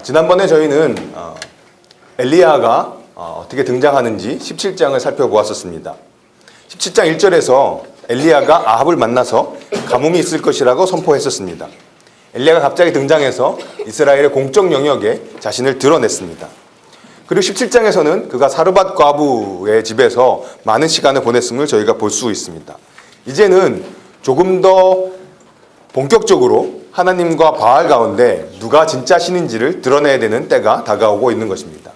지난번에 저희는 엘리야가 어떻게 등장하는지 17장을 살펴보았었습니다. 17장 1절에서 엘리야가 아합을 만나서 가뭄이 있을 것이라고 선포했었습니다. 엘리야가 갑자기 등장해서 이스라엘의 공적 영역에 자신을 드러냈습니다. 그리고 17장에서는 그가 사르밧 과부의 집에서 많은 시간을 보냈음을 저희가 볼 수 있습니다. 이제는 조금 더 본격적으로 하나님과 바알 가운데 누가 진짜 신인지를 드러내야 되는 때가 다가오고 있는 것입니다.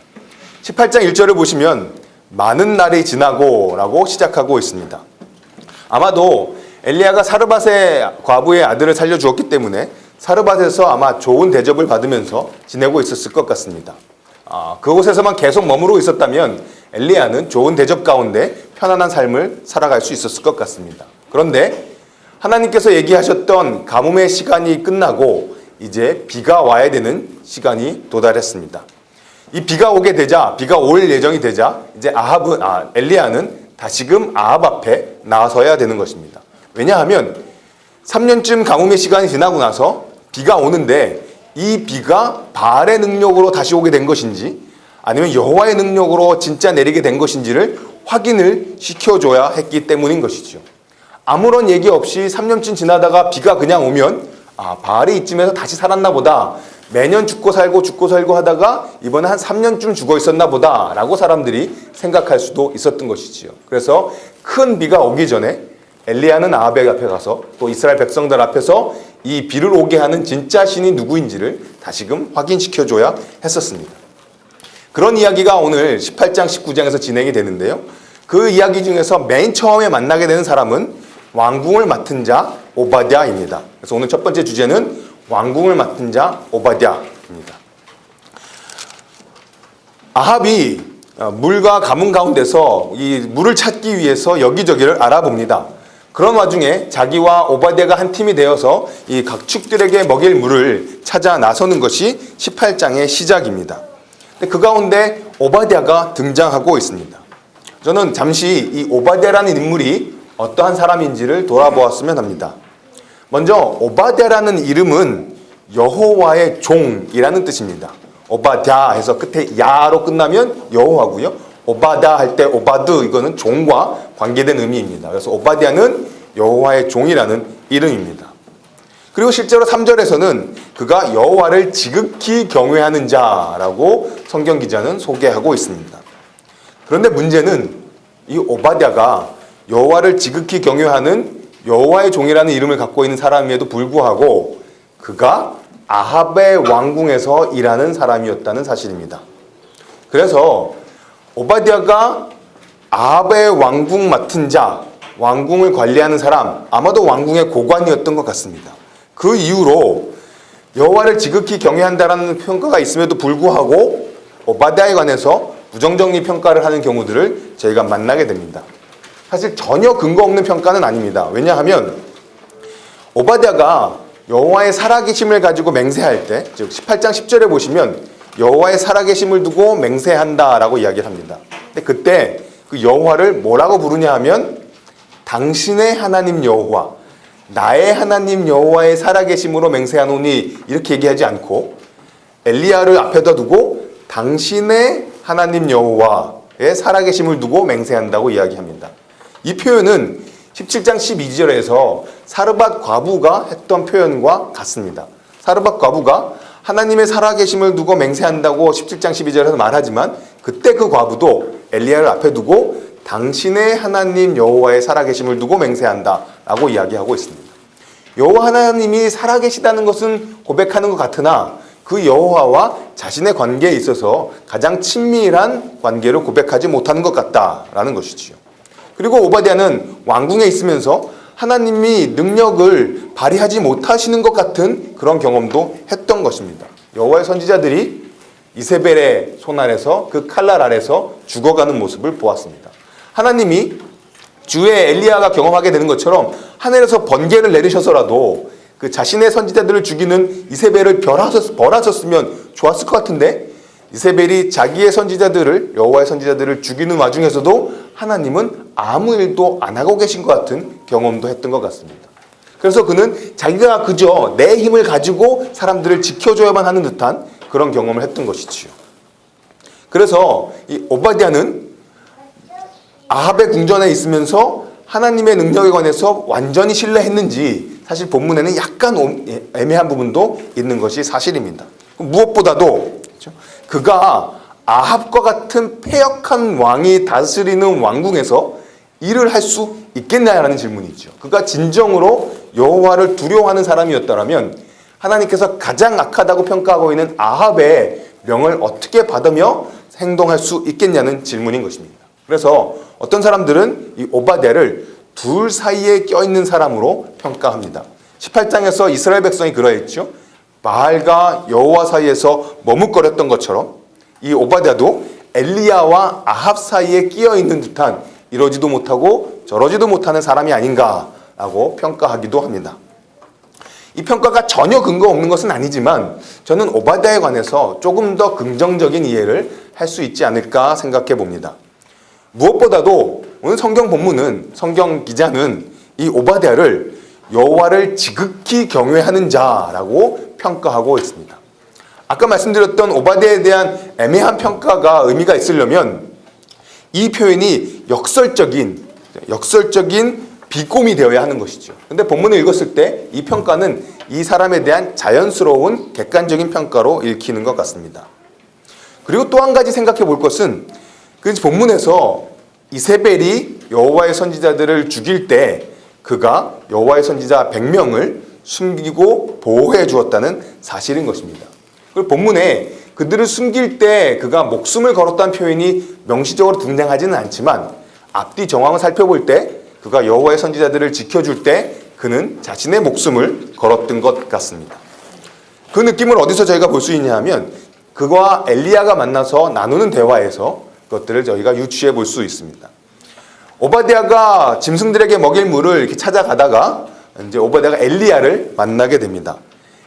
18장 1절을 보시면 많은 날이 지나고 라고 시작하고 있습니다. 아마도 엘리야가 사르밧의 과부의 아들을 살려주었기 때문에 사르밧에서 아마 좋은 대접을 받으면서 지내고 있었을 것 같습니다. 그곳에서만 계속 머무르고 있었다면 엘리야는 좋은 대접 가운데 편안한 삶을 살아갈 수 있었을 것 같습니다. 그런데 하나님께서 얘기하셨던 가뭄의 시간이 끝나고 이제 비가 와야 되는 시간이 도달했습니다. 이 비가 오게 되자, 비가 올 예정이 되자 이제 엘리야는 다시금 아합 앞에 나서야 되는 것입니다. 왜냐하면 3년쯤 가뭄의 시간이 지나고 나서 비가 오는데 이 비가 바알의 능력으로 다시 오게 된 것인지 아니면 여호와의 능력으로 진짜 내리게 된 것인지를 확인을 시켜줘야 했기 때문인 것이죠. 아무런 얘기 없이 3년쯤 지나다가 비가 그냥 오면 바알이 이쯤에서 다시 살았나 보다, 매년 죽고 살고 하다가 이번에 한 3년쯤 죽어 있었나 보다 라고 사람들이 생각할 수도 있었던 것이지요. 그래서 큰 비가 오기 전에 엘리야는 아합의 앞에 가서 또 이스라엘 백성들 앞에서 이 비를 오게 하는 진짜 신이 누구인지를 다시금 확인시켜줘야 했었습니다. 그런 이야기가 오늘 18장 19장에서 진행이 되는데요. 그 이야기 중에서 맨 처음에 만나게 되는 사람은 왕궁을 맡은 자 오바댜입니다. 그래서 오늘 첫 번째 주제는 왕궁을 맡은 자 오바댜입니다. 아합이 물과 가뭄 가운데서 이 물을 찾기 위해서 여기저기를 알아봅니다. 그런 와중에 자기와 오바댜가 한 팀이 되어서 이 각축들에게 먹일 물을 찾아 나서는 것이 18장의 시작입니다. 그 가운데 오바댜가 등장하고 있습니다. 저는 잠시 이 오바댜라는 인물이 어떠한 사람인지를 돌아보았으면 합니다. 먼저 오바댜라는 이름은 여호와의 종이라는 뜻입니다. 오바댜 해서 끝에 야로 끝나면 여호와고요. 오바다 할 때 오바드, 이거는 종과 관계된 의미입니다. 그래서 오바댜는 여호와의 종이라는 이름입니다. 그리고 실제로 3절에서는 그가 여호와를 지극히 경외하는 자라고 성경 기자는 소개하고 있습니다. 그런데 문제는 이 오바댜가 여호와를 지극히 경외하는 여호와의 종이라는 이름을 갖고 있는 사람임에도 불구하고 그가 아합의 왕궁에서 일하는 사람이었다는 사실입니다. 그래서 오바댜가 아합의 왕궁 맡은 자, 왕궁을 관리하는 사람, 아마도 왕궁의 고관이었던 것 같습니다. 그 이후로 여호와를 지극히 경외한다라는 평가가 있음에도 불구하고 오바댜에 관해서 부정적인 평가를 하는 경우들을 저희가 만나게 됩니다. 사실 전혀 근거 없는 평가는 아닙니다. 왜냐하면 오바댜가 여호와의 살아계심을 가지고 맹세할 때, 즉 18장 10절에 보시면 여호와의 살아계심을 두고 맹세한다라고 이야기를 합니다. 근데 그때 그 여호와를 뭐라고 부르냐 하면 당신의 하나님 여호와, 나의 하나님 여호와의 살아계심으로 맹세하노니 이렇게 얘기하지 않고 엘리야를 앞에다 두고 당신의 하나님 여호와의 살아계심을 두고 맹세한다고 이야기합니다. 이 표현은 17장 12절에서 사르밧 과부가 했던 표현과 같습니다. 사르밧 과부가 하나님의 살아계심을 두고 맹세한다고 17장 12절에서 말하지만 그때 그 과부도 엘리야를 앞에 두고 당신의 하나님 여호와의 살아계심을 두고 맹세한다라고 이야기하고 있습니다. 여호와 하나님이 살아계시다는 것은 고백하는 것 같으나 그 여호와와 자신의 관계에 있어서 가장 친밀한 관계를 고백하지 못하는 것 같다라는 것이지요. 그리고 오바댜는 왕궁에 있으면서 하나님이 능력을 발휘하지 못하시는 것 같은 그런 경험도 했던 것입니다. 여호와의 선지자들이 이세벨의 손 아래서 그 칼날 아래서 죽어가는 모습을 보았습니다. 하나님이 주의 엘리야가 경험하게 되는 것처럼 하늘에서 번개를 내리셔서라도 그 자신의 선지자들을 죽이는 이세벨을 벌하셨으면 좋았을 것 같은데 이세벨이 자기의 선지자들을, 여호와의 선지자들을 죽이는 와중에서도 하나님은 아무 일도 안 하고 계신 것 같은 경험도 했던 것 같습니다. 그래서 그는 자기가 그저 내 힘을 가지고 사람들을 지켜줘야만 하는 듯한 그런 경험을 했던 것이지요. 그래서 이 오바댜는 아합의 궁전에 있으면서 하나님의 능력에 관해서 완전히 신뢰했는지 사실 본문에는 약간 애매한 부분도 있는 것이 사실입니다. 무엇보다도 그가 아합과 같은 패역한 왕이 다스리는 왕궁에서 일을 할 수 있겠냐라는 질문이죠. 그가 진정으로 여호와를 두려워하는 사람이었다면 하나님께서 가장 악하다고 평가하고 있는 아합의 명을 어떻게 받으며 행동할 수 있겠냐는 질문인 것입니다. 그래서 어떤 사람들은 이 오바댜를 둘 사이에 껴있는 사람으로 평가합니다. 18장에서 이스라엘 백성이 그러했죠. 바알과 여호와 사이에서 머뭇거렸던 것처럼 이 오바댜도 엘리야와 아합 사이에 끼어있는 듯한 이러지도 못하고 저러지도 못하는 사람이 아닌가라고 평가하기도 합니다. 이 평가가 전혀 근거 없는 것은 아니지만 저는 오바댜에 관해서 조금 더 긍정적인 이해를 할 수 있지 않을까 생각해 봅니다. 무엇보다도 오늘 성경 본문은, 성경 기자는 이 오바댜를 여호와를 지극히 경외하는 자라고 평가하고 있습니다. 아까 말씀드렸던 오바댜에 대한 애매한 평가가 의미가 있으려면 이 표현이 역설적인 비꼼이 되어야 하는 것이죠. 근데 본문을 읽었을 때 이 평가는 이 사람에 대한 자연스러운 객관적인 평가로 읽히는 것 같습니다. 그리고 또 한 가지 생각해 볼 것은 그 본문에서 이세벨이 여호와의 선지자들을 죽일 때 그가 여호와의 선지자 100명을 숨기고 보호해 주었다는 사실인 것입니다. 그리고 본문에 그들을 숨길 때 그가 목숨을 걸었다는 표현이 명시적으로 등장하지는 않지만 앞뒤 정황을 살펴볼 때 그가 여호와의 선지자들을 지켜줄 때 그는 자신의 목숨을 걸었던 것 같습니다. 그 느낌을 어디서 저희가 볼 수 있냐 하면 그와 엘리야가 만나서 나누는 대화에서 그것들을 저희가 유추해 볼 수 있습니다. 오바댜가 짐승들에게 먹일 물을 이렇게 찾아가다가 이제 오바댜가 엘리야를 만나게 됩니다.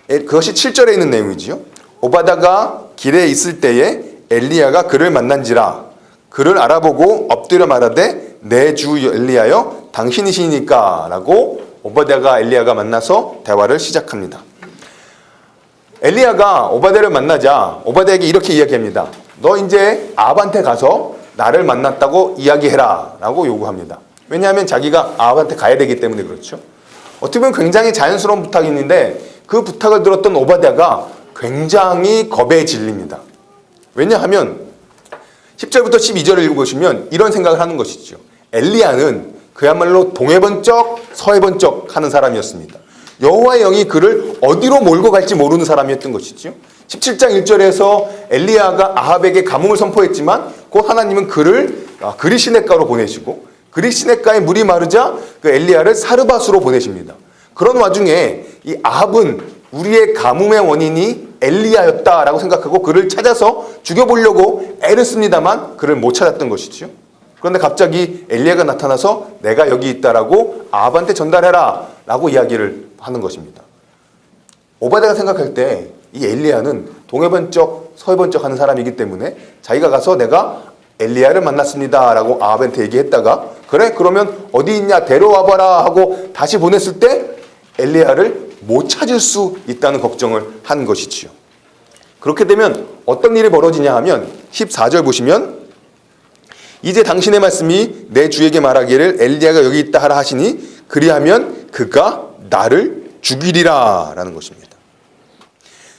그것이 7절에 있는 내용이지요. 오바댜가 길에 있을 때에 엘리야가 그를 만난지라 그를 알아보고 엎드려 말하되 내 주 엘리야여 당신이시니까 라고 오바댜가 엘리야가 만나서 대화를 시작합니다. 엘리야가 오바댜를 만나자 오바댜에게 이렇게 이야기합니다. 너 이제 아합한테 가서 나를 만났다고 이야기해라 라고 요구합니다. 왜냐하면 자기가 아합한테 가야 되기 때문에 그렇죠. 어떻게 보면 굉장히 자연스러운 부탁인데 그 부탁을 들었던 오바댜가 굉장히 겁에 질립니다. 왜냐하면 10절부터 12절을 읽어보시면 이런 생각을 하는 것이죠. 엘리야는 그야말로 동해 번쩍 서해 번쩍 하는 사람이었습니다. 여호와의 영이 그를 어디로 몰고 갈지 모르는 사람이었던 것이죠. 17장 1절에서 엘리야가 아합에게 가뭄을 선포했지만 곧 하나님은 그를 그리시네가로 보내시고 그리시네가의 물이 마르자 그 엘리야를 사르밧으로 보내십니다. 그런 와중에 이 아합은 우리의 가뭄의 원인이 엘리야였다라고 생각하고 그를 찾아서 죽여보려고 애를 씁니다만 그를 못 찾았던 것이죠. 그런데 갑자기 엘리야가 나타나서 내가 여기 있다라고 아합한테 전달해라 라고 이야기를 하는 것입니다. 오바댜가 생각할 때 이 엘리야는 동해 번쩍 서해 번쩍 하는 사람이기 때문에 자기가 가서 내가 엘리야를 만났습니다 라고 아합한테 얘기했다가 그래 그러면 어디 있냐 데려와봐라 하고 다시 보냈을 때 엘리야를 못 찾을 수 있다는 걱정을 한 것이지요. 그렇게 되면 어떤 일이 벌어지냐 하면 14절 보시면 이제 당신의 말씀이 내 주에게 말하기를 엘리야가 여기 있다 하라 하시니 그리하면 그가 나를 죽이리라 라는 것입니다.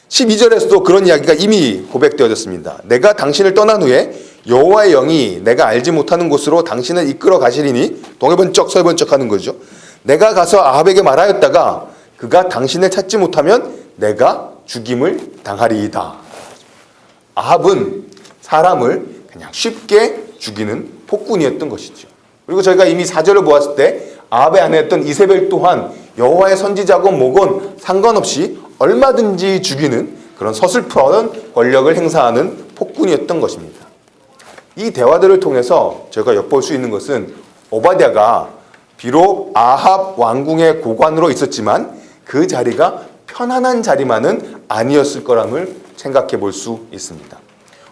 12절에서도 그런 이야기가 이미 고백되어졌습니다. 내가 당신을 떠난 후에 여호와의 영이 내가 알지 못하는 곳으로 당신을 이끌어 가시리니 동해 번쩍 서해 번쩍 하는 거죠. 내가 가서 아합에게 말하였다가 그가 당신을 찾지 못하면 내가 죽임을 당하리이다. 아합은 사람을 그냥 쉽게 죽이는 폭군이었던 것이죠. 그리고 저희가 이미 4절을 보았을 때 아합의 아내였던 이세벨 또한 여호와의 선지자건 뭐건 상관없이 얼마든지 죽이는 그런 서슬픈 권력을 행사하는 폭군이었던 것입니다. 이 대화들을 통해서 저희가 엿볼 수 있는 것은 오바댜가 비록 아합 왕궁의 고관으로 있었지만 그 자리가 편안한 자리만은 아니었을 거람을 생각해 볼 수 있습니다.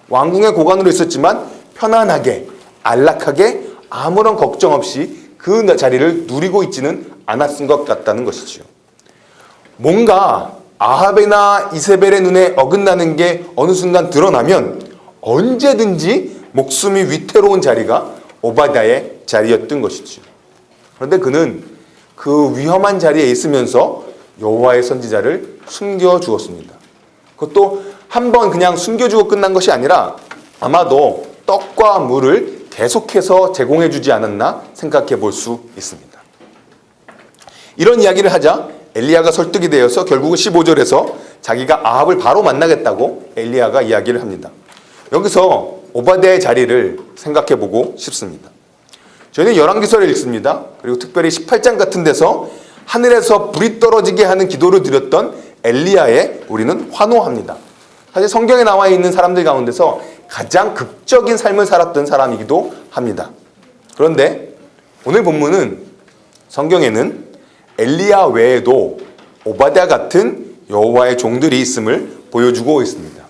왕궁의 고관으로 있었지만 편안하게 안락하게 아무런 걱정 없이 그 자리를 누리고 있지는 않았은 것 같다는 것이지요. 뭔가 아합이나 이세벨의 눈에 어긋나는 게 어느 순간 드러나면 언제든지 목숨이 위태로운 자리가 오바댜의 자리였던 것이지요. 그런데 그는 그 위험한 자리에 있으면서 여호와의 선지자를 숨겨주었습니다. 그것도 한 번 그냥 숨겨주고 끝난 것이 아니라 아마도 떡과 물을 계속해서 제공해주지 않았나 생각해 볼 수 있습니다. 이런 이야기를 하자 엘리야가 설득이 되어서 결국은 15절에서 자기가 아합을 바로 만나겠다고 엘리야가 이야기를 합니다. 여기서 오바댜의 자리를 생각해 보고 싶습니다. 저희는 열왕기서를 읽습니다. 그리고 특별히 18장 같은 데서 하늘에서 불이 떨어지게 하는 기도를 드렸던 엘리야에 우리는 환호합니다. 사실 성경에 나와 있는 사람들 가운데서 가장 극적인 삶을 살았던 사람이기도 합니다. 그런데 오늘 본문은 성경에는 엘리야 외에도 오바댜 같은 여호와의 종들이 있음을 보여주고 있습니다.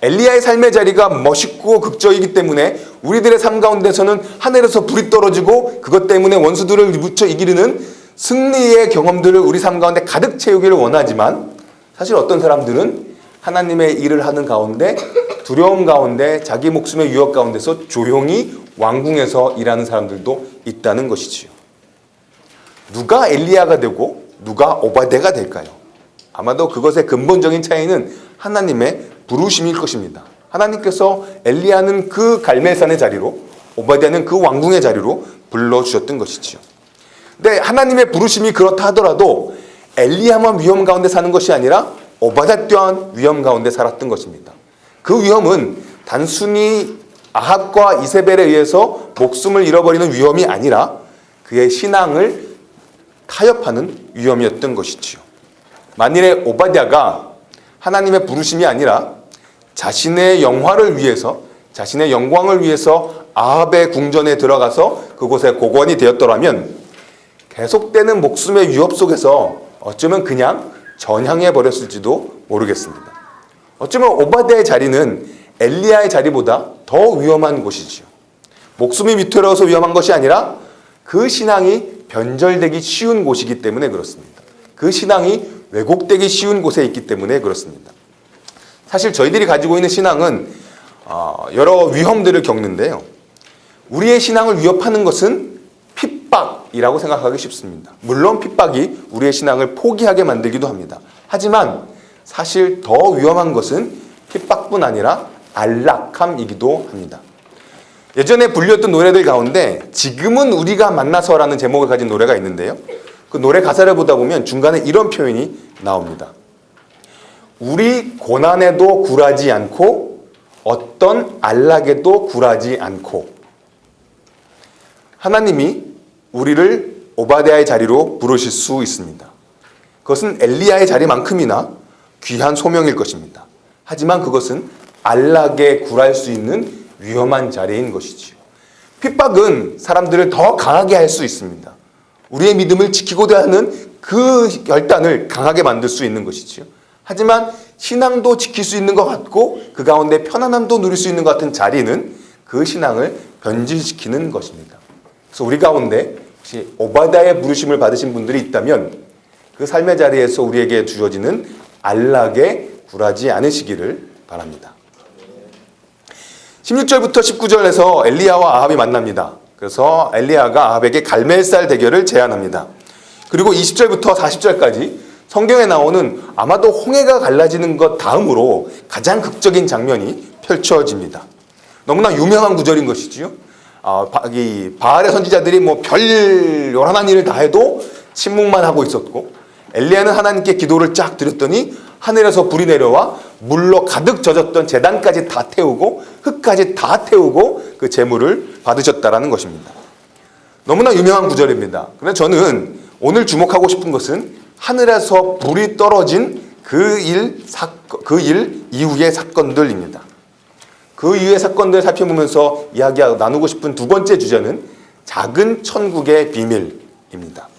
엘리야의 삶의 자리가 멋있고 극적이기 때문에 우리들의 삶 가운데서는 하늘에서 불이 떨어지고 그것 때문에 원수들을 무쳐 이기는 승리의 경험들을 우리 삶 가운데 가득 채우기를 원하지만 사실 어떤 사람들은 하나님의 일을 하는 가운데 두려움 가운데 자기 목숨의 위협 가운데서 조용히 왕궁에서 일하는 사람들도 있다는 것이지요. 누가 엘리야가 되고 누가 오바댜가 될까요? 아마도 그것의 근본적인 차이는 하나님의 부르심일 것입니다. 하나님께서 엘리야는 그 갈멜산의 자리로 오바댜는 그 왕궁의 자리로 불러주셨던 것이지요. 근데 하나님의 부르심이 그렇다 하더라도 엘리야만 위험 가운데 사는 것이 아니라 오바댜 또한 위험 가운데 살았던 것입니다. 그 위험은 단순히 아합과 이세벨에 의해서 목숨을 잃어버리는 위험이 아니라 그의 신앙을 타협하는 위험이었던 것이지요. 만일에 오바댜가 하나님의 부르심이 아니라 자신의 영화를 위해서 자신의 영광을 위해서 아합의 궁전에 들어가서 그곳에 고관이 되었더라면 계속되는 목숨의 위협 속에서 어쩌면 그냥 전향해 버렸을지도 모르겠습니다. 어쩌면 오바댜의 자리는 엘리야의 자리보다 더 위험한 곳이지요. 목숨이 위태로워서 위험한 것이 아니라 그 신앙이 변절되기 쉬운 곳이기 때문에 그렇습니다. 그 신앙이 왜곡되기 쉬운 곳에 있기 때문에 그렇습니다. 사실 저희들이 가지고 있는 신앙은 여러 위험들을 겪는데요. 우리의 신앙을 위협하는 것은 핍박이라고 생각하기 쉽습니다. 물론 핍박이 우리의 신앙을 포기하게 만들기도 합니다. 하지만 사실 더 위험한 것은 핍박뿐 아니라 안락함이기도 합니다. 예전에 불렸던 노래들 가운데 지금은 우리가 만나서라는 제목을 가진 노래가 있는데요. 그 노래 가사를 보다 보면 중간에 이런 표현이 나옵니다. 우리 고난에도 굴하지 않고 어떤 안락에도 굴하지 않고. 하나님이 우리를 오바댜의 자리로 부르실 수 있습니다. 그것은 엘리야의 자리만큼이나 귀한 소명일 것입니다. 하지만 그것은 안락에 굴할 수 있는 위험한 자리인 것이지요. 핍박은 사람들을 더 강하게 할 수 있습니다. 우리의 믿음을 지키고자 하는 그 결단을 강하게 만들 수 있는 것이지요. 하지만 신앙도 지킬 수 있는 것 같고 그 가운데 편안함도 누릴 수 있는 것 같은 자리는 그 신앙을 변질시키는 것입니다. 그래서 우리 가운데 혹시 오바댜의 부르심을 받으신 분들이 있다면 그 삶의 자리에서 우리에게 주어지는 안락에 굴하지 않으시기를 바랍니다. 16절부터 19절에서 엘리야와 아합이 만납니다. 그래서 엘리야가 아합에게 갈멜살 대결을 제안합니다. 그리고 20절부터 40절까지 성경에 나오는 아마도 홍해가 갈라지는 것 다음으로 가장 극적인 장면이 펼쳐집니다. 너무나 유명한 구절인 것이지요. 이 바알의 선지자들이 뭐 별 요란한 일을 다 해도 침묵만 하고 있었고 엘리야는 하나님께 기도를 쫙 드렸더니 하늘에서 불이 내려와 물로 가득 젖었던 제단까지 다 태우고 흙까지 다 태우고 그 제물을 받으셨다라는 것입니다. 너무나 유명한 구절입니다. 그런데 저는 오늘 주목하고 싶은 것은 하늘에서 불이 떨어진 그 일 이후의 사건들입니다. 그 이후의 사건들을 살펴보면서 나누고 싶은 두 번째 주제는 작은 천국의 비밀입니다.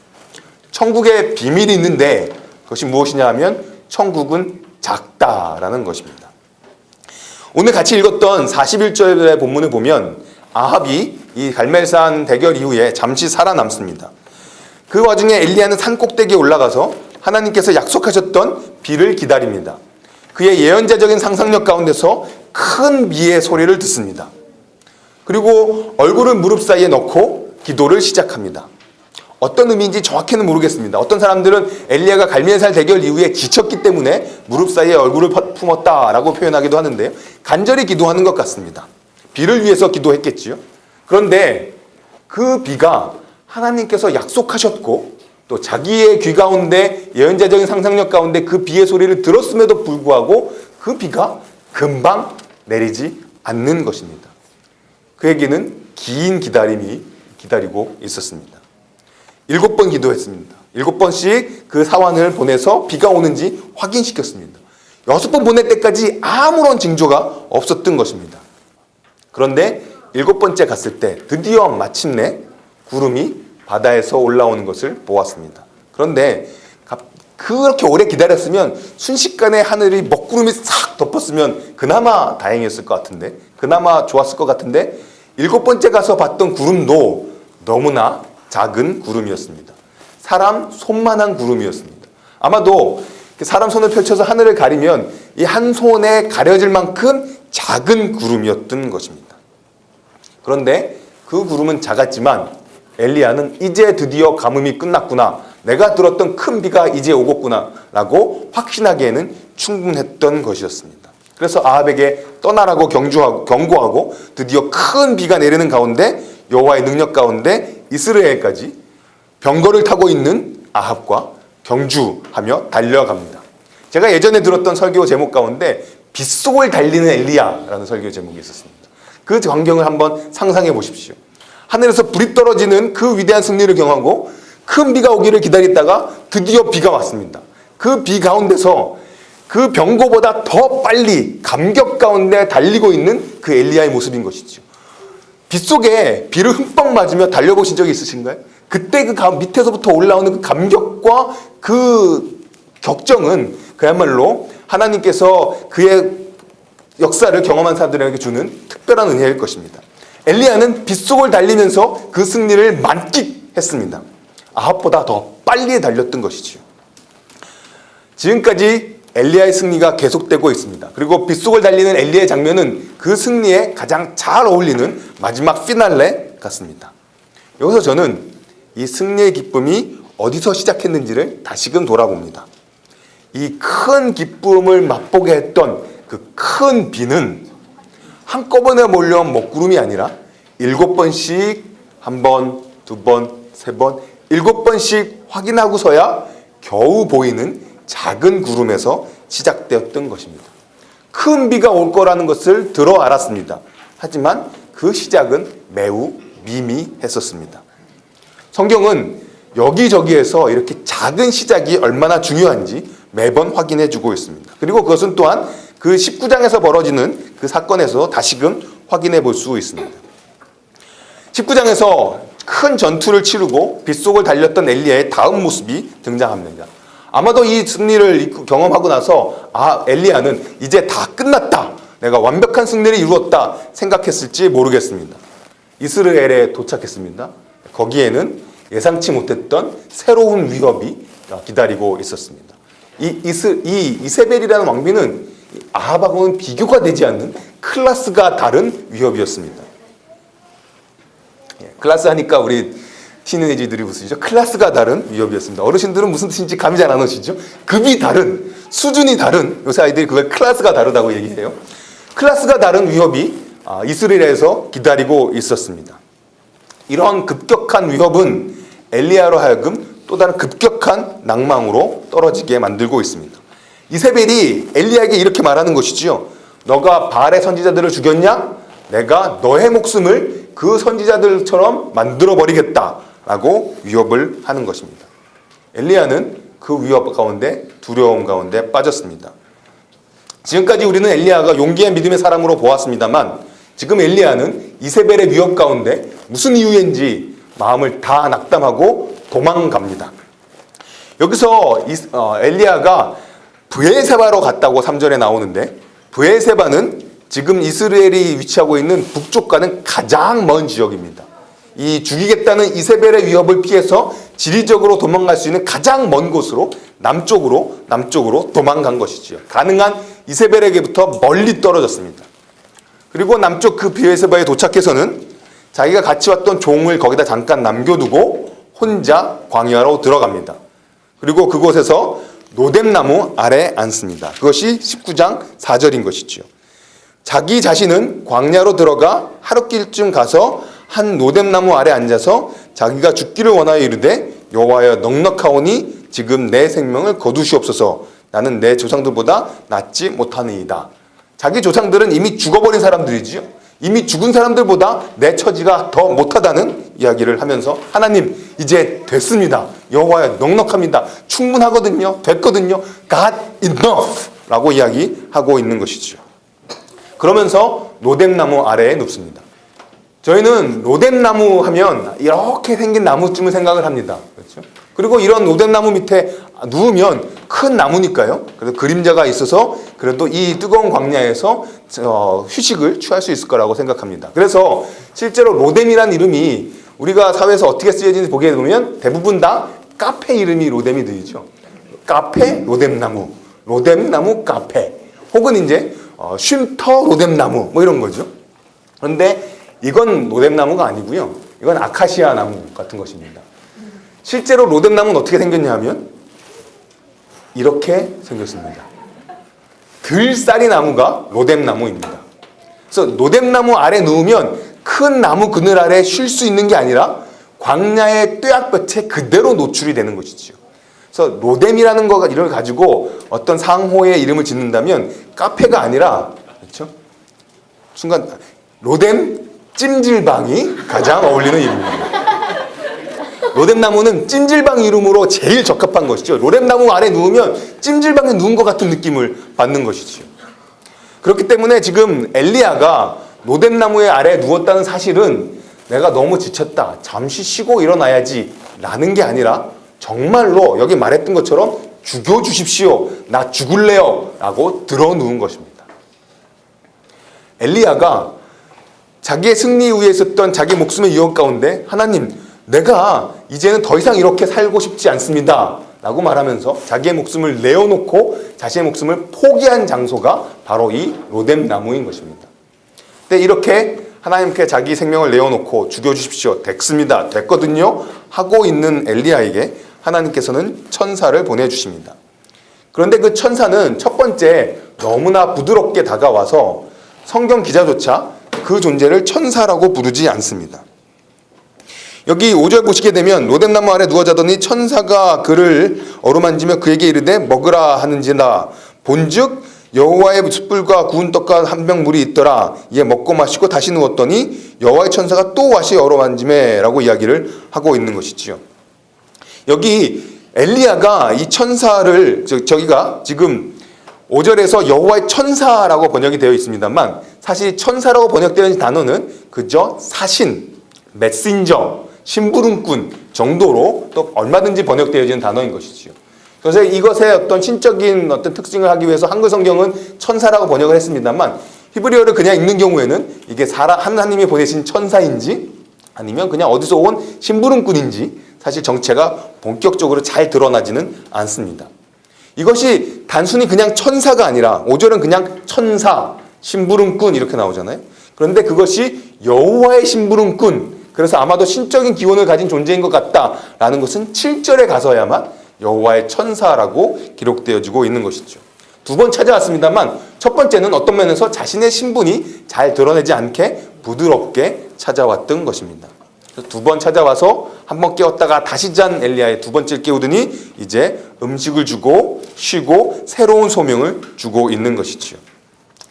천국의 비밀이 있는데 그것이 무엇이냐 하면 천국은 작다라는 것입니다. 오늘 같이 읽었던 41절의 본문을 보면 아합이 이 갈멜산 대결 이후에 잠시 살아남습니다. 그 와중에 엘리야는 산 꼭대기에 올라가서 하나님께서 약속하셨던 비를 기다립니다. 그의 예언자적인 상상력 가운데서 큰 비의 소리를 듣습니다. 그리고 얼굴을 무릎 사이에 넣고 기도를 시작합니다. 어떤 의미인지 정확히는 모르겠습니다. 어떤 사람들은 엘리야가 갈멜살 대결 이후에 지쳤기 때문에 무릎 사이에 얼굴을 품었다라고 표현하기도 하는데요. 간절히 기도하는 것 같습니다. 비를 위해서 기도했겠지요. 그런데 그 비가 하나님께서 약속하셨고 또 자기의 귀 가운데 예언자적인 상상력 가운데 그 비의 소리를 들었음에도 불구하고 그 비가 금방 내리지 않는 것입니다. 그에게는 긴 기다림이 기다리고 있었습니다. 7번 기도했습니다. 7번씩 그 사환을 보내서 비가 오는지 확인시켰습니다. 6번 보낼 때까지 아무런 징조가 없었던 것입니다. 그런데 7번째 갔을 때 드디어 마침내 구름이 바다에서 올라오는 것을 보았습니다. 그런데 그렇게 오래 기다렸으면 순식간에 하늘이 먹구름이 싹 덮었으면 그나마 다행이었을 것 같은데, 그나마 좋았을 것 같은데 7번째 가서 봤던 구름도 너무나 작은 구름이었습니다. 사람 손만한 구름이었습니다. 아마도 사람 손을 펼쳐서 하늘을 가리면 이 한 손에 가려질 만큼 작은 구름이었던 것입니다. 그런데 그 구름은 작았지만 엘리야는 이제 드디어 가뭄이 끝났구나, 내가 들었던 큰 비가 이제 오겠구나 라고 확신하기에는 충분했던 것이었습니다. 그래서 아합에게 떠나라고 경고하고 드디어 큰 비가 내리는 가운데 여호와의 능력 가운데 이스라엘까지 병거를 타고 있는 아합과 경주하며 달려갑니다. 제가 예전에 들었던 설교 제목 가운데 빗속을 달리는 엘리야라는 설교 제목이 있었습니다. 그 광경을 한번 상상해 보십시오. 하늘에서 불이 떨어지는 그 위대한 승리를 경험하고 큰 비가 오기를 기다리다가 드디어 비가 왔습니다. 그 비 가운데서 그 병거보다 더 빨리 감격 가운데 달리고 있는 그 엘리야의 모습인 것이죠. 빗속에 비를 흠뻑 맞으며 달려보신 적이 있으신가요? 그때 그 밑에서부터 올라오는 그 감격과 그 격정은 그야말로 하나님께서 그의 역사를 경험한 사람들에게 주는 특별한 은혜일 것입니다. 엘리야는 빗속을 달리면서 그 승리를 만끽했습니다. 아합보다 더 빨리 달렸던 것이지요. 지금까지 엘리야의 승리가 계속되고 있습니다. 그리고 빗속을 달리는 엘리야의 장면은 그 승리에 가장 잘 어울리는 마지막 피날레 같습니다. 여기서 저는 이 승리의 기쁨이 어디서 시작했는지를 다시금 돌아봅니다. 이 큰 기쁨을 맛보게 했던 그 큰 비는 한꺼번에 몰려온 먹구름이 아니라 7번씩, 1번, 2번, 3번, 7번씩 확인하고서야 겨우 보이는 작은 구름에서 시작되었던 것입니다. 큰 비가 올 거라는 것을 들어 알았습니다. 하지만 그 시작은 매우 미미했었습니다. 성경은 여기저기에서 이렇게 작은 시작이 얼마나 중요한지 매번 확인해 주고 있습니다. 그리고 그것은 또한 그 19장에서 벌어지는 그 사건에서 다시금 확인해 볼 수 있습니다. 19장에서 큰 전투를 치르고 빗속을 달렸던 엘리야의 다음 모습이 등장합니다. 아마도 이 승리를 경험하고 나서 엘리야는 이제 다 끝났다, 내가 완벽한 승리를 이루었다 생각했을지 모르겠습니다. 이스라엘에 도착했습니다. 거기에는 예상치 못했던 새로운 위협이 기다리고 있었습니다. 이 이세벨이라는 왕비는 아합하고는 비교가 되지 않는 클래스가 다른 위협이었습니다. 클래스 하니까 우리 티네이지들이 웃으시죠? 클래스가 다른 위협이었습니다. 어르신들은 무슨 뜻인지 감이 잘 안 오시죠? 급이 다른, 수준이 다른, 요새 아이들이 그걸 클래스가 다르다고 얘기해요. 클래스가 다른 위협이 이스라엘에서 기다리고 있었습니다. 이러한 급격한 위협은 엘리야로 하여금 또 다른 급격한 낭망으로 떨어지게 만들고 있습니다. 이세벨이 엘리야에게 이렇게 말하는 것이지요. 너가 바알의 선지자들을 죽였냐? 내가 너의 목숨을 그 선지자들처럼 만들어버리겠다라고 위협을 하는 것입니다. 엘리야는 그 위협 가운데, 두려움 가운데 빠졌습니다. 지금까지 우리는 엘리야가 용기의 믿음의 사람으로 보았습니다만 지금 엘리야는 이세벨의 위협 가운데 무슨 이유인지 마음을 다 낙담하고 도망갑니다. 여기서 엘리야가 브엘세바로 갔다고 3절에 나오는데, 브엘세바는 지금 이스라엘이 위치하고 있는 북쪽과는 가장 먼 지역입니다. 이 죽이겠다는 이세벨의 위협을 피해서 지리적으로 도망갈 수 있는 가장 먼 곳으로 남쪽으로 도망간 것이지요. 가능한 이세벨에게부터 멀리 떨어졌습니다. 그리고 남쪽 그 비에세바에 도착해서는 자기가 같이 왔던 종을 거기다 잠깐 남겨두고 혼자 광야로 들어갑니다. 그리고 그곳에서 노뎀나무 아래 앉습니다. 그것이 19장 4절인 것이지요. 자기 자신은 광야로 들어가 하룻길쯤 가서 한 노뎀나무 아래 앉아서 자기가 죽기를 원하여 이르되 여호와여 넉넉하오니 지금 내 생명을 거두시옵소서. 나는 내 조상들보다 낫지 못하니이다. 자기 조상들은 이미 죽어버린 사람들이지요. 이미 죽은 사람들보다 내 처지가 더 못하다는 이야기를 하면서 하나님 이제 됐습니다. 여호와여 넉넉합니다. 충분하거든요. 됐거든요. God enough 라고 이야기하고 있는 것이죠. 그러면서 노뎀나무 아래에 눕습니다. 저희는 노뎀나무 하면 이렇게 생긴 나무쯤을 생각을 합니다. 그렇죠? 그리고 이런 노뎀나무 밑에 누우면 큰 나무니까요. 그래서 그림자가 있어서 그래도 이 뜨거운 광야에서 휴식을 취할 수 있을 거라고 생각합니다. 그래서 실제로 로뎀이라는 이름이 우리가 사회에서 어떻게 쓰여지는지 보게 되면 대부분 다 카페 이름이 로뎀이 되죠. 카페 로뎀나무, 로뎀나무 카페, 혹은 이제 쉼터 로뎀나무 뭐 이런 거죠. 그런데 이건 로뎀나무가 아니고요. 이건 아카시아 나무 같은 것입니다. 실제로 로뎀나무는 어떻게 생겼냐 하면 이렇게 생겼습니다. 들싸리 나무가 로뎀나무입니다. 그래서 로뎀나무 아래 누우면 큰 나무 그늘 아래 쉴 수 있는 게 아니라 광야의 뙤약볕에 그대로 노출이 되는 것이죠. 그래서 로뎀이라는 이름을 가지고 어떤 상호의 이름을 짓는다면 카페가 아니라, 그렇죠? 순간 로뎀 찜질방이 가장 어울리는 이름입니다. 로뎀나무는 찜질방 이름으로 제일 적합한 것이죠. 로뎀나무 아래 누우면 찜질방에 누운 것 같은 느낌을 받는 것이죠. 그렇기 때문에 지금 엘리야가 로뎀나무의 아래에 누웠다는 사실은 내가 너무 지쳤다, 잠시 쉬고 일어나야지 라는 게 아니라 정말로 여기 말했던 것처럼 죽여주십시오, 나 죽을래요 라고 들어 누운 것입니다. 엘리야가 자기의 승리 위에 있었던 자기 목숨의 위협 가운데 하나님, 내가 이제는 더 이상 이렇게 살고 싶지 않습니다 라고 말하면서 자기의 목숨을 내어놓고 자신의 목숨을 포기한 장소가 바로 이 로뎀나무인 것입니다. 근데 이렇게 하나님께 자기 생명을 내어놓고 죽여주십시오, 됐습니다, 됐거든요 하고 있는 엘리야에게 하나님께서는 천사를 보내주십니다. 그런데 그 천사는 첫 번째 너무나 부드럽게 다가와서 성경 기자조차 그 존재를 천사라고 부르지 않습니다. 여기 5절 보시게 되면 로뎀나무 아래 누워 자더니 천사가 그를 어루만지며 그에게 이르되 먹으라 하는지라. 본즉 여호와의 숯불과 구운 떡과 한 병 물이 있더라. 이에 먹고 마시고 다시 누웠더니 여호와의 천사가 또 와시 어루만지매라고 이야기를 하고 있는 것이지요. 여기 엘리야가 이 천사를 저기가 지금 5절에서 여호와의 천사라고 번역이 되어 있습니다만 사실 천사라고 번역되어 있는 단어는 그저 사신, 메신저, 심부름꾼 정도로 또 얼마든지 번역되어지는 단어인 것이지요. 그래서 이것의 어떤 신적인 어떤 특징을 하기 위해서 한글 성경은 천사라고 번역을 했습니다만 히브리어를 그냥 읽는 경우에는 이게 하나님이 보내신 천사인지 아니면 그냥 어디서 온 심부름꾼인지 사실 정체가 본격적으로 잘 드러나지는 않습니다. 이것이 단순히 그냥 천사가 아니라 5절은 그냥 천사, 심부름꾼 이렇게 나오잖아요. 그런데 그것이 여호와의 심부름꾼, 그래서 아마도 신적인 기원을 가진 존재인 것 같다라는 것은 7절에 가서야만 여호와의 천사라고 기록되어지고 있는 것이죠. 두 번 찾아왔습니다만 첫 번째는 어떤 면에서 자신의 신분이 잘 드러내지 않게 부드럽게 찾아왔던 것입니다. 두 번 찾아와서 한 번 깨웠다가 다시 잔 엘리야의 두 번째 깨우더니 이제 음식을 주고 쉬고 새로운 소명을 주고 있는 것이지요.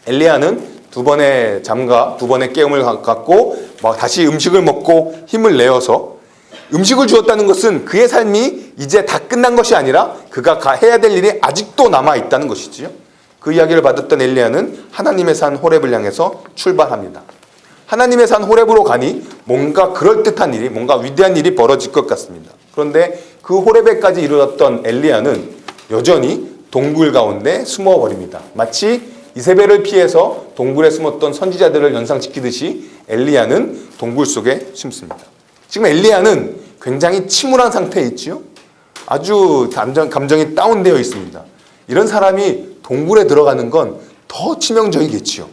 엘리야는 두 번의 잠과 두 번의 깨움을 갖고 다시 음식을 먹고 힘을 내어서 음식을 주었다는 것은 그의 삶이 이제 다 끝난 것이 아니라 그가 해야 될 일이 아직도 남아있다는 것이지요. 그 이야기를 받았던 엘리야는 하나님의 산 호렙을 향해서 출발합니다. 하나님의 산 호렙으로 가니 뭔가 그럴듯한 일이, 뭔가 위대한 일이 벌어질 것 같습니다. 그런데 그 호렙에까지 이르렀던 엘리야는 여전히 동굴 가운데 숨어버립니다. 마치 이세벨을 피해서 동굴에 숨었던 선지자들을 연상시키듯이 엘리야는 동굴 속에 숨습니다. 지금 엘리야는 굉장히 침울한 상태에 있지요. 아주 감정이 다운되어 있습니다. 이런 사람이 동굴에 들어가는 건 더 치명적이겠지요.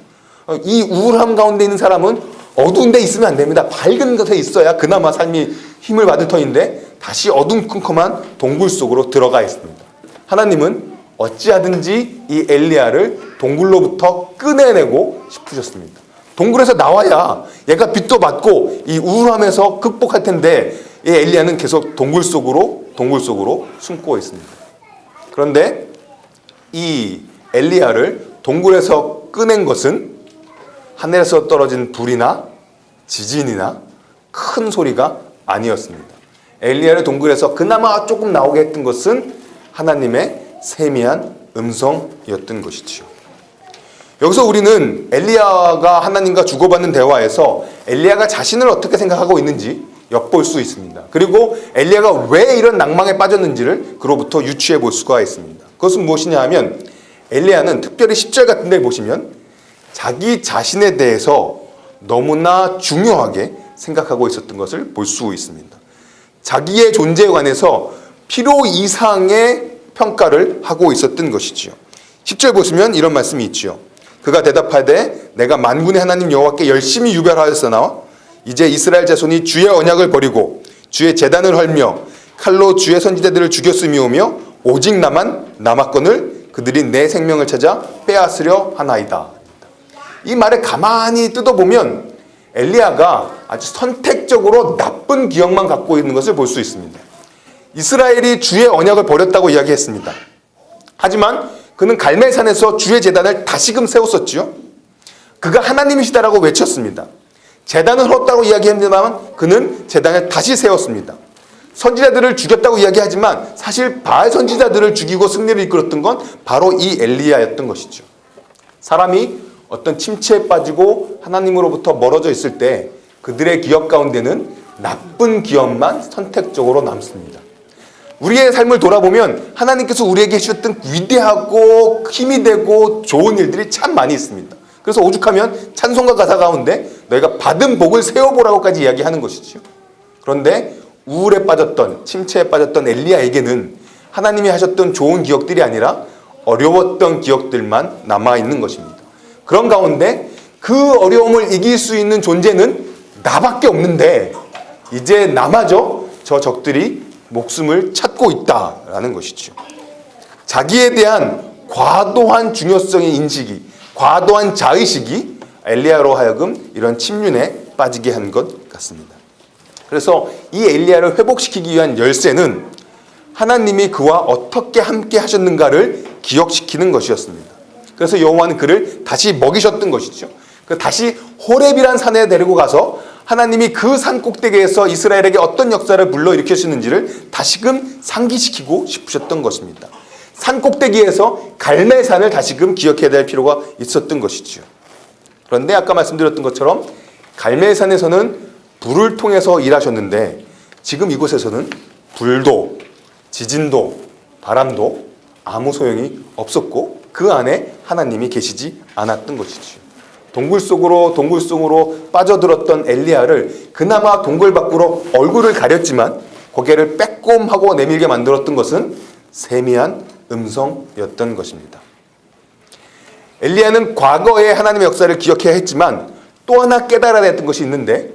이 우울함 가운데 있는 사람은 어두운 데 있으면 안 됩니다. 밝은 곳에 있어야 그나마 삶이 힘을 받을 터인데 다시 어둠컴컴한 동굴 속으로 들어가 있습니다. 하나님은 어찌하든지 이 엘리야를 동굴로부터 꺼내내고 싶으셨습니다. 동굴에서 나와야 얘가 빛도 받고 이 우울함에서 극복할 텐데 이 엘리야는 계속 동굴 속으로 숨고 있습니다. 그런데 이 엘리야를 동굴에서 꺼낸 것은 하늘에서 떨어진 불이나 지진이나 큰 소리가 아니었습니다. 엘리야를 동굴에서 그나마 조금 나오게 했던 것은 하나님의 세미한 음성이었던 것이지요. 여기서 우리는 엘리야가 하나님과 주고받는 대화에서 엘리야가 자신을 어떻게 생각하고 있는지 엿볼 수 있습니다. 그리고 엘리야가 왜 이런 낭망에 빠졌는지를 그로부터 유추해 볼 수가 있습니다. 그것은 무엇이냐 하면 엘리야는 특별히 10절 같은 데 보시면 자기 자신에 대해서 너무나 중요하게 생각하고 있었던 것을 볼 수 있습니다. 자기의 존재에 관해서 필요 이상의 평가를 하고 있었던 것이지요. 10절 보시면 이런 말씀이 있지요. 그가 대답하되 내가 만군의 하나님 여호와께 열심히 유별하였으나 이제 이스라엘 자손이 주의 언약을 버리고 주의 제단을 헐며 칼로 주의 선지자들을 죽였음이오며 오직 나만 남았거늘 그들이 내 생명을 찾아 빼앗으려 하나이다. 이 말을 가만히 뜯어보면 엘리야가 아주 선택적으로 나쁜 기억만 갖고 있는 것을 볼 수 있습니다. 이스라엘이 주의 언약을 버렸다고 이야기했습니다. 하지만 그는 갈멜산에서 주의 제단을 다시금 세웠었지요. 그가 하나님이시다라고 외쳤습니다. 제단을 헐었다고 이야기했지만 그는 제단을 다시 세웠습니다. 선지자들을 죽였다고 이야기하지만 사실 바알 선지자들을 죽이고 승리를 이끌었던 건 바로 이 엘리야였던 것이죠. 사람이 어떤 침체에 빠지고 하나님으로부터 멀어져 있을 때 그들의 기억 가운데는 나쁜 기억만 선택적으로 남습니다. 우리의 삶을 돌아보면 하나님께서 우리에게 주셨던 위대하고 힘이 되고 좋은 일들이 참 많이 있습니다. 그래서 오죽하면 찬송가 가사 가운데 너희가 받은 복을 세워보라고까지 이야기하는 것이죠. 그런데 우울에 빠졌던, 침체에 빠졌던 엘리야에게는 하나님이 하셨던 좋은 기억들이 아니라 어려웠던 기억들만 남아있는 것입니다. 그런 가운데 그 어려움을 이길 수 있는 존재는 나밖에 없는데 이제 나마저 저 적들이 목숨을 찾고 있다라는 것이죠. 자기에 대한 과도한 중요성의 인식이, 과도한 자의식이 엘리야로 하여금 이런 침륜에 빠지게 한 것 같습니다. 그래서 이 엘리야를 회복시키기 위한 열쇠는 하나님이 그와 어떻게 함께 하셨는가를 기억시키는 것이었습니다. 그래서 여호와는 그를 다시 먹이셨던 것이죠. 다시 호렙이란 산에 데리고 가서 하나님이 그 산 꼭대기에서 이스라엘에게 어떤 역사를 불러일으키시는지를 다시금 상기시키고 싶으셨던 것입니다. 산 꼭대기에서 갈멜산을 다시금 기억해야 될 필요가 있었던 것이죠. 그런데 아까 말씀드렸던 것처럼 갈멜산에서는 불을 통해서 일하셨는데 지금 이곳에서는 불도, 지진도, 바람도 아무 소용이 없었고 그 안에 하나님이 계시지 않았던 것이죠. 동굴 속으로 빠져들었던 엘리야를 그나마 동굴 밖으로 얼굴을 가렸지만 고개를 빼꼼하고 내밀게 만들었던 것은 세미한 음성이었던 것입니다. 엘리야는 과거의 하나님의 역사를 기억해야 했지만 또 하나 깨달아야 했던 것이 있는데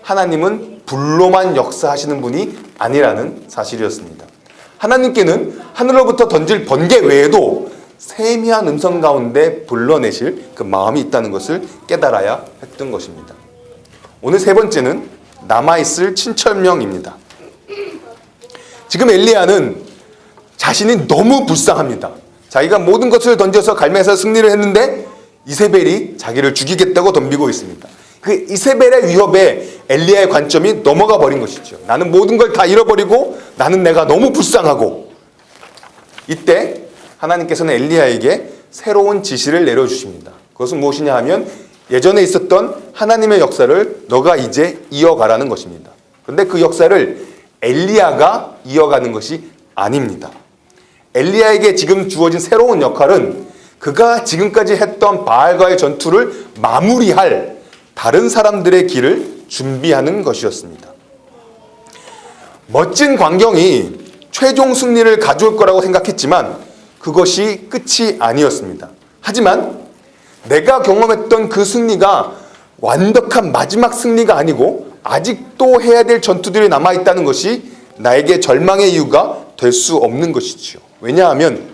하나님은 불로만 역사하시는 분이 아니라는 사실이었습니다. 하나님께는 하늘로부터 던질 번개 외에도 세미한 음성 가운데 불러내실 그 마음이 있다는 것을 깨달아야 했던 것입니다. 오늘 세 번째는 남아있을 친철명입니다. 지금 엘리야는 자신이 너무 불쌍합니다. 자기가 모든 것을 던져서 갈멜에서 승리를 했는데 이세벨이 자기를 죽이겠다고 덤비고 있습니다. 그 이세벨의 위협에 엘리야의 관점이 넘어가 버린 것이죠. 나는 모든 걸 다 잃어버리고 나는 내가 너무 불쌍하고, 이때 하나님께서는 엘리야에게 새로운 지시를 내려주십니다. 그것은 무엇이냐 하면 예전에 있었던 하나님의 역사를 너가 이제 이어가라는 것입니다. 그런데 그 역사를 엘리야가 이어가는 것이 아닙니다. 엘리야에게 지금 주어진 새로운 역할은 그가 지금까지 했던 바알과의 전투를 마무리할 다른 사람들의 길을 준비하는 것이었습니다. 멋진 광경이 최종 승리를 가져올 거라고 생각했지만 그것이 끝이 아니었습니다. 하지만 내가 경험했던 그 승리가 완벽한 마지막 승리가 아니고 아직도 해야 될 전투들이 남아있다는 것이 나에게 절망의 이유가 될 수 없는 것이지요. 왜냐하면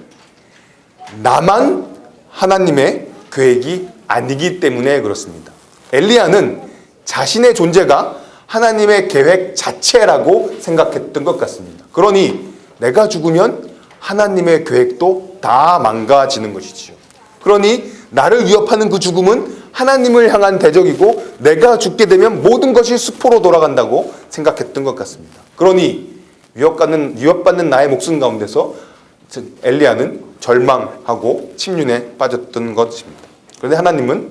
나만 하나님의 계획이 아니기 때문에 그렇습니다. 엘리야는 자신의 존재가 하나님의 계획 자체라고 생각했던 것 같습니다. 그러니 내가 죽으면 하나님의 계획도 다 망가지는 것이지요. 그러니 나를 위협하는 그 죽음은 하나님을 향한 대적이고 내가 죽게 되면 모든 것이 수포로 돌아간다고 생각했던 것 같습니다. 그러니 위협받는 나의 목숨 가운데서 엘리야는 절망하고 침륜에 빠졌던 것입니다. 그런데 하나님은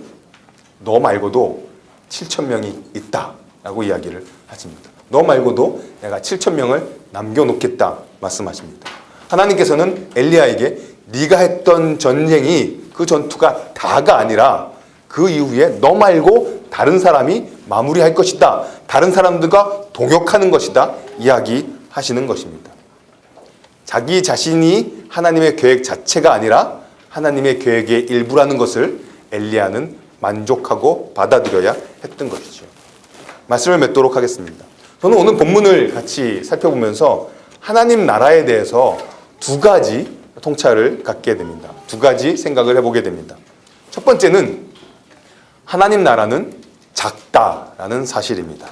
너 말고도 7,000명이 있다라고 이야기를 하십니다. 너 말고도 내가 7,000명을 남겨놓겠다 말씀하십니다. 하나님께서는 엘리야에게 네가 했던 전쟁이 그 전투가 다가 아니라 그 이후에 너 말고 다른 사람이 마무리할 것이다. 다른 사람들과 동역하는 것이다. 이야기하시는 것입니다. 자기 자신이 하나님의 계획 자체가 아니라 하나님의 계획의 일부라는 것을 엘리야는 만족하고 받아들여야 했던 것이죠. 말씀을 맺도록 하겠습니다. 저는 오늘 본문을 같이 살펴보면서 하나님 나라에 대해서 두 가지 통찰을 갖게 됩니다. 두 가지 생각을 해보게 됩니다. 첫 번째는 하나님 나라는 작다라는 사실입니다.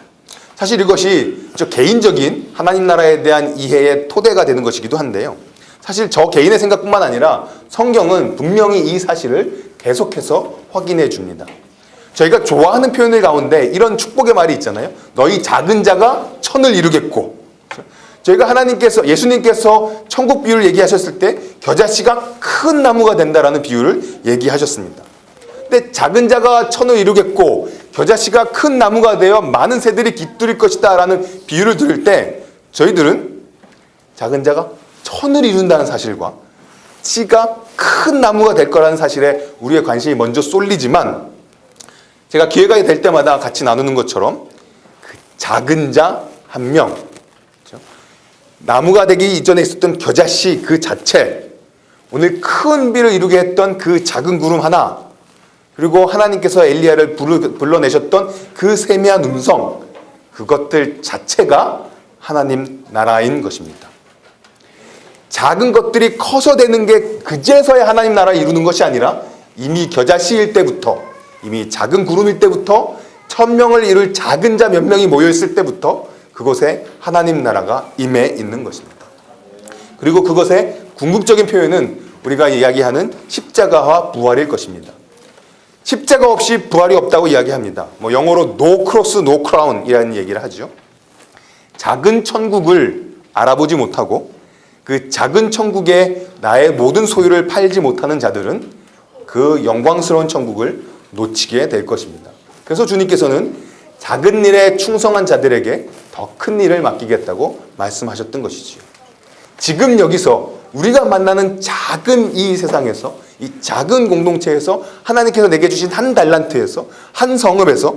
사실 이것이 저 개인적인 하나님 나라에 대한 이해의 토대가 되는 것이기도 한데요. 사실 저 개인의 생각뿐만 아니라 성경은 분명히 이 사실을 계속해서 확인해 줍니다. 저희가 좋아하는 표현들 가운데 이런 축복의 말이 있잖아요. 너희 작은 자가 천을 이루겠고, 저희가 예수님께서 천국 비유를 얘기하셨을 때 겨자씨가 큰 나무가 된다라는 비유를 얘기하셨습니다. 근데 작은 자가 천을 이루겠고 겨자씨가 큰 나무가 되어 많은 새들이 깃들일 것이다 라는 비유를 들을 때 저희들은 작은 자가 천을 이룬다는 사실과 씨가 큰 나무가 될 거라는 사실에 우리의 관심이 먼저 쏠리지만, 제가 기회가 될 때마다 같이 나누는 것처럼 그 작은 자 한 명, 나무가 되기 이전에 있었던 겨자씨 그 자체, 오늘 큰 비를 이루게 했던 그 작은 구름 하나, 그리고 하나님께서 엘리야를 불러내셨던 그 세미한 음성, 그것들 자체가 하나님 나라인 것입니다. 작은 것들이 커서 되는 게 그제서야 하나님 나라를 이루는 것이 아니라 이미 겨자씨일 때부터, 이미 작은 구름일 때부터 1,000명을 이룰 작은 자 몇 명이 모여있을 때부터 그곳에 하나님 나라가 임해 있는 것입니다. 그리고 그것의 궁극적인 표현은 우리가 이야기하는 십자가와 부활일 것입니다. 십자가 없이 부활이 없다고 이야기합니다. 영어로 no cross, no crown 이라는 얘기를 하죠. 작은 천국을 알아보지 못하고 그 작은 천국에 나의 모든 소유를 팔지 못하는 자들은 그 영광스러운 천국을 놓치게 될 것입니다. 그래서 주님께서는 작은 일에 충성한 자들에게 더 큰 일을 맡기겠다고 말씀하셨던 것이지요. 지금 여기서 우리가 만나는 작은 이 세상에서, 이 작은 공동체에서 하나님께서 내게 주신 한 달란트에서, 한 성읍에서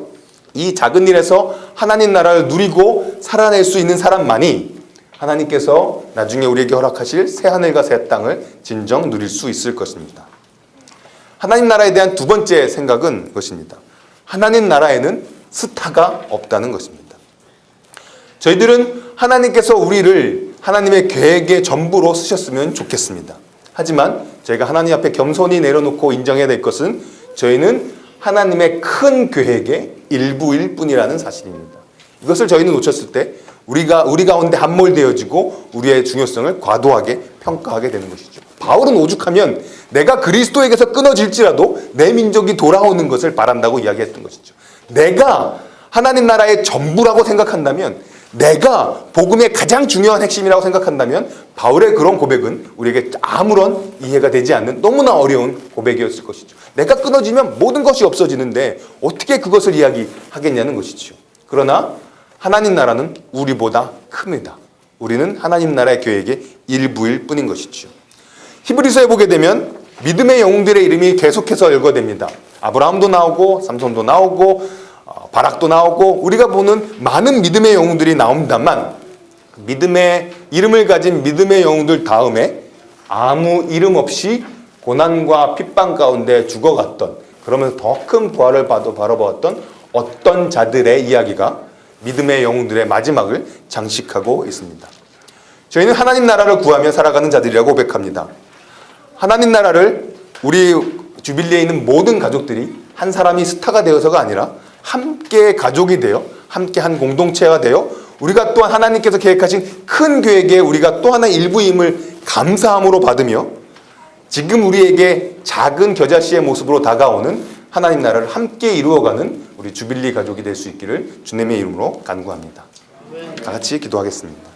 이 작은 일에서 하나님 나라를 누리고 살아낼 수 있는 사람만이 하나님께서 나중에 우리에게 허락하실 새하늘과 새 땅을 진정 누릴 수 있을 것입니다. 하나님 나라에 대한 두 번째 생각은 이것입니다. 하나님 나라에는 스타가 없다는 것입니다. 저희들은 하나님께서 우리를 하나님의 계획의 전부로 쓰셨으면 좋겠습니다. 하지만 저희가 하나님 앞에 겸손히 내려놓고 인정해야 될 것은 저희는 하나님의 큰 계획의 일부일 뿐이라는 사실입니다. 이것을 저희는 놓쳤을 때 우리 가운데 함몰되어지고 우리의 중요성을 과도하게 평가하게 되는 것이죠. 바울은 오죽하면 내가 그리스도에게서 끊어질지라도 내 민족이 돌아오는 것을 바란다고 이야기했던 것이죠. 내가 하나님 나라의 전부라고 생각한다면, 내가 복음의 가장 중요한 핵심이라고 생각한다면 바울의 그런 고백은 우리에게 아무런 이해가 되지 않는 너무나 어려운 고백이었을 것이죠. 내가 끊어지면 모든 것이 없어지는데 어떻게 그것을 이야기하겠냐는 것이죠. 그러나 하나님 나라는 우리보다 큽니다. 우리는 하나님 나라의 계획의 일부일 뿐인 것이죠. 히브리서에 보게 되면 믿음의 영웅들의 이름이 계속해서 열거됩니다. 아브라함도 나오고 삼손도 나오고 바락도 나오고 우리가 보는 많은 믿음의 영웅들이 나옵니다만, 믿음의 이름을 가진 믿음의 영웅들 다음에 아무 이름 없이 고난과 핍박 가운데 죽어갔던, 그러면서 더 큰 부활을 바라보았던 어떤 자들의 이야기가 믿음의 영웅들의 마지막을 장식하고 있습니다. 저희는 하나님 나라를 구하며 살아가는 자들이라고 고백합니다. 하나님 나라를 우리 주빌리에 있는 모든 가족들이 한 사람이 스타가 되어서가 아니라 함께 가족이 되어 함께 한 공동체가 되어 우리가 또한 하나님께서 계획하신 큰 계획에 우리가 또 하나의 일부임을 감사함으로 받으며 지금 우리에게 작은 겨자씨의 모습으로 다가오는 하나님 나라를 함께 이루어가는 우리 주빌리 가족이 될 수 있기를 주님의 이름으로 간구합니다. 다 같이 기도하겠습니다.